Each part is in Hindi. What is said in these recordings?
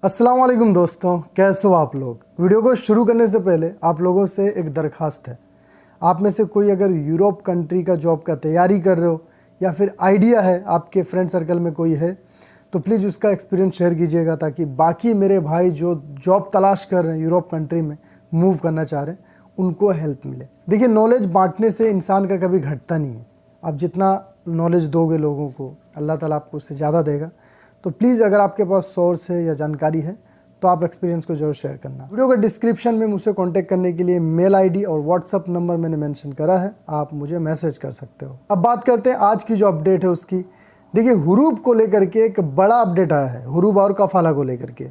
अस्सलाम वालेकुम दोस्तों, कैसे हो आप लोग। वीडियो को शुरू करने से पहले आप लोगों से एक दरख्वास्त है। आप में से कोई अगर यूरोप कंट्री का जॉब का तैयारी कर रहे हो या फिर आइडिया है आपके फ्रेंड सर्कल में कोई है तो प्लीज़ उसका एक्सपीरियंस शेयर कीजिएगा, ताकि बाकी मेरे भाई जो जॉब तलाश कर रहे हैं यूरोप कंट्री में मूव करना चाह रहे हैं उनको हेल्प मिले। देखिए, नॉलेज बांटने से इंसान का कभी घटता नहीं है। आप जितना नॉलेज दोगे लोगों को, अल्लाह ताला आपको उससे ज़्यादा देगा। तो प्लीज़ अगर आपके पास सोर्स है या जानकारी है तो आप एक्सपीरियंस को जरूर शेयर करना। वीडियो के डिस्क्रिप्शन में मुझसे कांटेक्ट करने के लिए मेल आईडी और व्हाट्सअप नंबर मैंने मेंशन करा है, आप मुझे मैसेज कर सकते हो। अब बात करते हैं आज की जो अपडेट है उसकी। देखिए, हुरूब को लेकर के एक बड़ा अपडेट आया है, हुरूब और कफाला को लेकर के।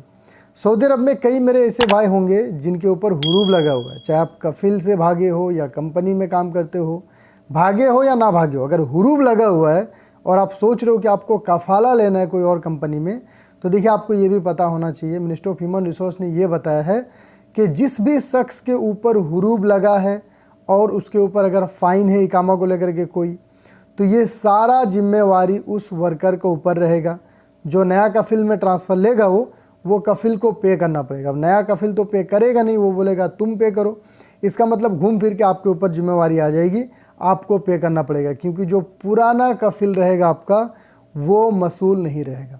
सऊदी अरब में कई मेरे ऐसे भाई होंगे जिनके ऊपर हुरूब लगा हुआ है, चाहे आप कफिल से भागे हो या कंपनी में काम करते हो, भागे हो या ना भागे हो। अगर हुरूब लगा हुआ है और आप सोच रहे हो कि आपको कफाला लेना है कोई और कंपनी में, तो देखिए आपको ये भी पता होना चाहिए, मिनिस्ट्री ऑफ ह्यूमन रिसोर्स ने ये बताया है कि जिस भी शख्स के ऊपर हुरूब लगा है और उसके ऊपर अगर फ़ाइन है इकामा को लेकर के कोई, तो ये सारा जिम्मेवारी उस वर्कर के ऊपर रहेगा। जो नया कफिल में ट्रांसफ़र लेगा वो कफिल को पे करना पड़ेगा। अब नया कफिल तो पे करेगा नहीं, वो बोलेगा तुम पे करो। इसका मतलब घूम फिर के आपके ऊपर जिम्मेवारी आ जाएगी, आपको पे करना पड़ेगा, क्योंकि जो पुराना कफिल रहेगा आपका वो मसूल नहीं रहेगा,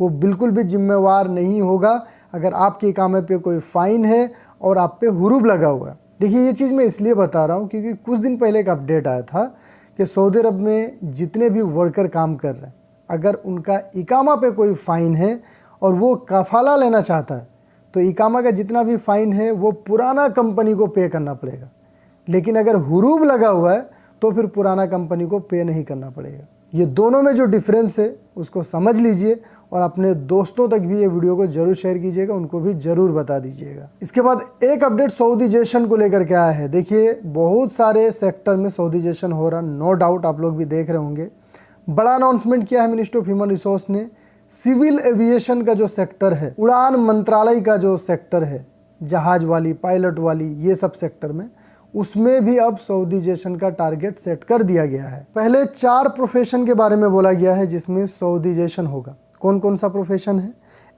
वो बिल्कुल भी जिम्मेवार नहीं होगा अगर आपके इकामे पे कोई फ़ाइन है और आप पे हुरूब लगा हुआ है। देखिए, ये चीज़ मैं इसलिए बता रहा हूँ क्योंकि कुछ दिन पहले एक अपडेट आया था कि सऊदी अरब में जितने भी वर्कर काम कर रहे हैं, अगर उनका इकामा पे कोई फ़ाइन है और वो कफाला लेना चाहता है तो इकामा का जितना भी फ़ाइन है वो पुराना कंपनी को पे करना पड़ेगा। लेकिन अगर हुरूब लगा हुआ है तो फिर पुराना कंपनी को पे नहीं करना पड़ेगा। ये दोनों में जो डिफरेंस है उसको समझ लीजिए और अपने दोस्तों तक भी ये वीडियो को जरूर शेयर कीजिएगा, उनको भी जरूर बता दीजिएगा। इसके बाद एक अपडेट सऊदीजेशन को लेकर के आया है। देखिए, बहुत सारे सेक्टर में सऊदीजेशन हो रहा, नो डाउट आप लोग भी देख रहे होंगे। बड़ा अनाउंसमेंट किया है मिनिस्ट्री ऑफ ह्यूमन रिसोर्स ने। सिविल एविएशन का जो सेक्टर है, उड़ान मंत्रालय का जो सेक्टर है, जहाज वाली, पायलट वाली, ये सब सेक्टर में, उसमें भी अब सऊदीजेशन का टारगेट सेट कर दिया गया है। पहले 4 प्रोफेशन के बारे में बोला गया है जिसमें सऊदीजेशन होगा। कौन कौन सा प्रोफेशन है?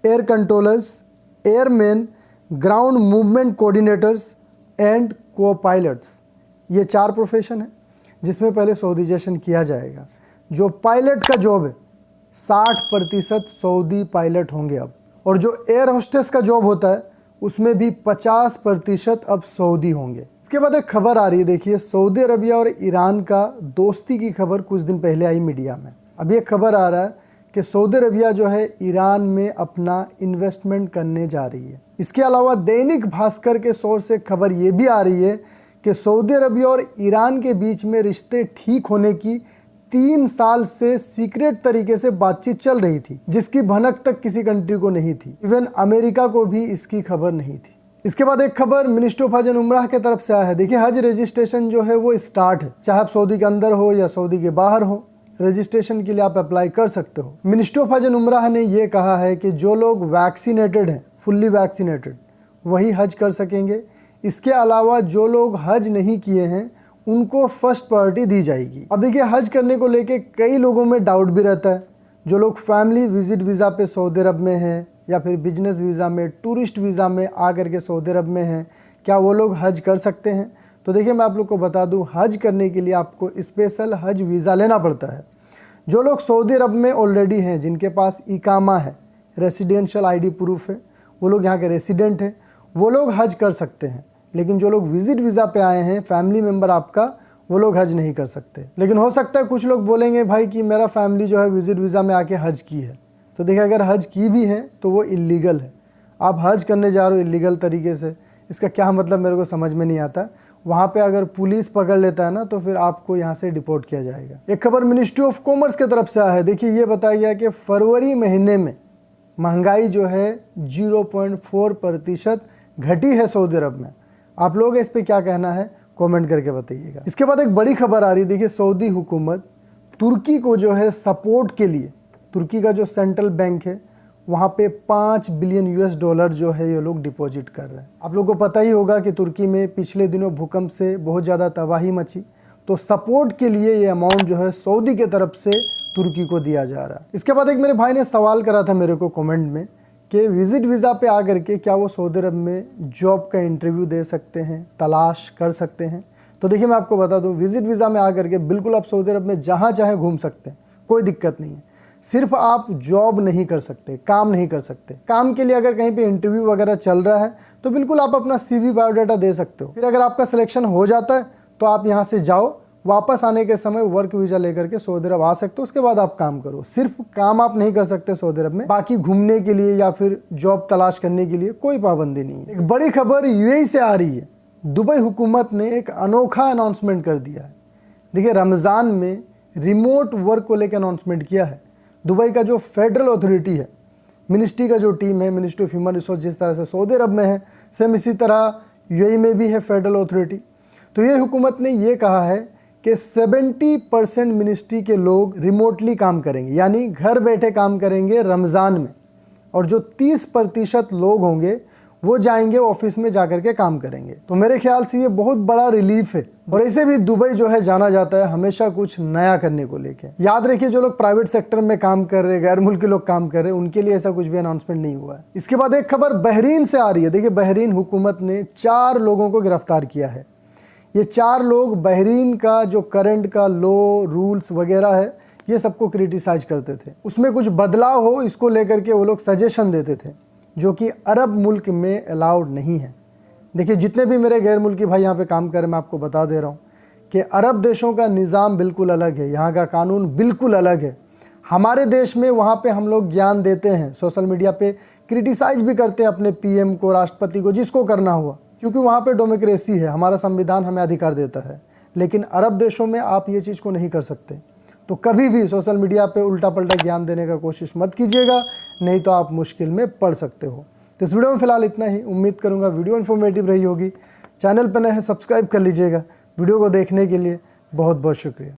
Air controllers, airman, ground movement coordinators and को पायलट्स। ये 4 प्रोफेशन है जिसमें पहले सऊदीजेशन किया जाएगा। जो पायलट का जॉब है 60% सऊदी पायलट होंगे अब, और जो एयर होस्टेस का जॉब होता है उसमें भी 50% अब सऊदी होंगे। इसके बाद एक खबर आ रही है। देखिए, सऊदी अरबिया और ईरान का दोस्ती की खबर कुछ दिन पहले आई मीडिया में। अब ये खबर आ रहा है कि सऊदी अरबिया जो है ईरान में अपना इन्वेस्टमेंट करने जा रही है। इसके अलावा दैनिक भास्कर के सोर्स से खबर ये भी आ रही है कि सऊदी अरबिया और ईरान के बीच में रिश्ते ठीक होने की 3 साल से सीक्रेट तरीके से बातचीत चल रही थी, जिसकी भनक तक किसी कंट्री को नहीं थी। इवन अमेरिका को भी इसकी खबर नहीं थी। इसके बाद एक खबर मिनिस्ट्री ऑफ हज एंड उम्राह की तरफ से आया है। देखिए, हज रजिस्ट्रेशन जो है वो स्टार्ट है, चाहे आप सऊदी के अंदर हो या सऊदी के बाहर हो, रजिस्ट्रेशन के लिए आप अप्लाई कर सकते हो। मिनिस्ट्री ऑफ हज एंड उम्राह ने ये कहा है कि जो लोग वैक्सीनेटेड हैं, फुल्ली वैक्सीनेटेड, वही हज कर सकेंगे। इसके अलावा जो लोग हज नहीं किए हैं उनको फर्स्ट प्रायोरिटी दी जाएगी। अब देखिए, हज करने को लेके कई लोगों में डाउट भी रहता है। जो लोग फैमिली विजिट वीज़ा पे सऊदी अरब में हैं या फिर बिजनेस वीज़ा में, टूरिस्ट वीज़ा में आकर के सऊदी अरब में हैं, क्या वो लोग हज कर सकते हैं? तो देखिए, मैं आप लोग को बता दूं, हज करने के लिए आपको स्पेशल हज वीज़ा लेना पड़ता है। जो लोग सऊदी अरब में ऑलरेडी हैं, जिनके पास इकामा है, रेसिडेंशियल आईडी प्रूफ है, वो लोग यहाँ के रेसिडेंट हैं, वो लोग हज कर सकते हैं। लेकिन जो लोग विजिट वीज़ा पे आए हैं, फैमिली मेम्बर आपका, वो लोग हज नहीं कर सकते। लेकिन हो सकता है कुछ लोग बोलेंगे भाई कि मेरा फैमिली जो है विजिट वीज़ा में आके हज की है। तो देखिए, अगर हज की भी है तो वो इल्लीगल है। आप हज करने जा रहे हो इल्लीगल तरीके से, इसका क्या मतलब मेरे को समझ में नहीं आता। वहाँ पे अगर पुलिस पकड़ लेता है ना तो फिर आपको यहाँ से डिपोर्ट किया जाएगा। एक खबर मिनिस्ट्री ऑफ कॉमर्स की तरफ से आया है। देखिए, ये बताया गया कि फरवरी महीने में महंगाई जो है 0.4% घटी है सऊदी अरब में। आप लोग इस पे क्या कहना है कमेंट करके बताइएगा। इसके बाद एक बड़ी खबर आ रही है। देखिए, सऊदी हुकूमत तुर्की को जो है सपोर्ट के लिए, तुर्की का जो सेंट्रल बैंक है वहाँ पे $5 बिलियन जो है ये लोग डिपॉजिट कर रहे हैं। आप लोगों को पता ही होगा कि तुर्की में पिछले दिनों भूकंप से बहुत ज़्यादा तबाही मची, तो सपोर्ट के लिए ये अमाउंट जो है सऊदी के तरफ से तुर्की को दिया जा रहा है। इसके बाद एक मेरे भाई ने सवाल करा था मेरे को कमेंट में कि विज़िट वीज़ा पे आकर के क्या वो सऊदी अरब में जॉब का इंटरव्यू दे सकते हैं, तलाश कर सकते हैं। तो देखिए मैं आपको बता दूं, विज़िट वीज़ा में आकर के बिल्कुल आप सऊदी अरब में जहाँ चाहे घूम सकते हैं, कोई दिक्कत नहीं है। सिर्फ आप जॉब नहीं कर सकते, काम नहीं कर सकते। काम के लिए अगर कहीं पे इंटरव्यू वगैरह चल रहा है तो बिल्कुल आप अपना CV बायोडाटा दे सकते हो। फिर अगर आपका सिलेक्शन हो जाता है तो आप यहाँ से जाओ, वापस आने के समय वर्क वीज़ा लेकर के सऊदी अरब आ सकते हो। उसके बाद आप काम करो। सिर्फ काम आप नहीं कर सकते सऊदी अरब में, बाकी घूमने के लिए या फिर जॉब तलाश करने के लिए कोई पाबंदी नहीं है। एक बड़ी खबर UAE से आ रही है। दुबई हुकूमत ने एक अनोखा अनाउंसमेंट कर दिया है। देखिए, रमज़ान में रिमोट वर्क को लेकर अनाउंसमेंट किया है। दुबई का जो फेडरल अथॉरिटी है, मिनिस्ट्री का जो टीम है, मिनिस्ट्री ऑफ ह्यूमन रिसोर्स, जिस तरह से सऊदी अरब में है, सेम इसी तरह UAE में भी है फेडरल अथॉरिटी। तो ये हुकूमत ने ये कहा है कि 70% मिनिस्ट्री के लोग रिमोटली काम करेंगे, यानी घर बैठे काम करेंगे रमज़ान में, और जो 30% लोग होंगे वो जाएंगे ऑफिस में जाकर के काम करेंगे। तो मेरे ख्याल से ये बहुत बड़ा रिलीफ है। और ऐसे भी दुबई जो है जाना जाता है हमेशा कुछ नया करने को लेके। याद रखिए, जो लोग प्राइवेट सेक्टर में काम कर रहे हैं, गैर मुल्की लोग काम कर रहे हैं, उनके लिए ऐसा कुछ भी अनाउंसमेंट नहीं हुआ है। इसके बाद एक खबर बहरीन से आ रही है। देखिए, बहरीन हुकूमत ने 4 लोगों को गिरफ्तार किया है। ये 4 लोग बहरीन का जो करंट का लॉ, रूल्स वगैरह है, ये सबको क्रिटिसाइज करते थे। उसमें कुछ बदलाव हो इसको लेकर के वो लोग सजेशन देते थे, जो कि अरब मुल्क में अलाउड नहीं है। देखिए, जितने भी मेरे गैर मुल्की भाई यहाँ पे काम कर रहे हैं, मैं आपको बता दे रहा हूँ कि अरब देशों का निज़ाम बिल्कुल अलग है, यहाँ का कानून बिल्कुल अलग है। हमारे देश में वहाँ पे हम लोग ज्ञान देते हैं, सोशल मीडिया पे क्रिटिसाइज भी करते हैं अपने PM को, राष्ट्रपति को, जिसको करना हुआ, क्योंकि वहाँ पे डेमोक्रेसी है, हमारा संविधान हमें अधिकार देता है। लेकिन अरब देशों में आप ये चीज़ को नहीं कर सकते। तो कभी भी सोशल मीडिया पे उल्टा पल्टा ज्ञान देने का कोशिश मत कीजिएगा, नहीं तो आप मुश्किल में पड़ सकते हो। तो इस वीडियो में फ़िलहाल इतना ही। उम्मीद करूँगा वीडियो इन्फॉर्मेटिव रही होगी। चैनल पर नए हैं, सब्सक्राइब कर लीजिएगा। वीडियो को देखने के लिए बहुत बहुत शुक्रिया।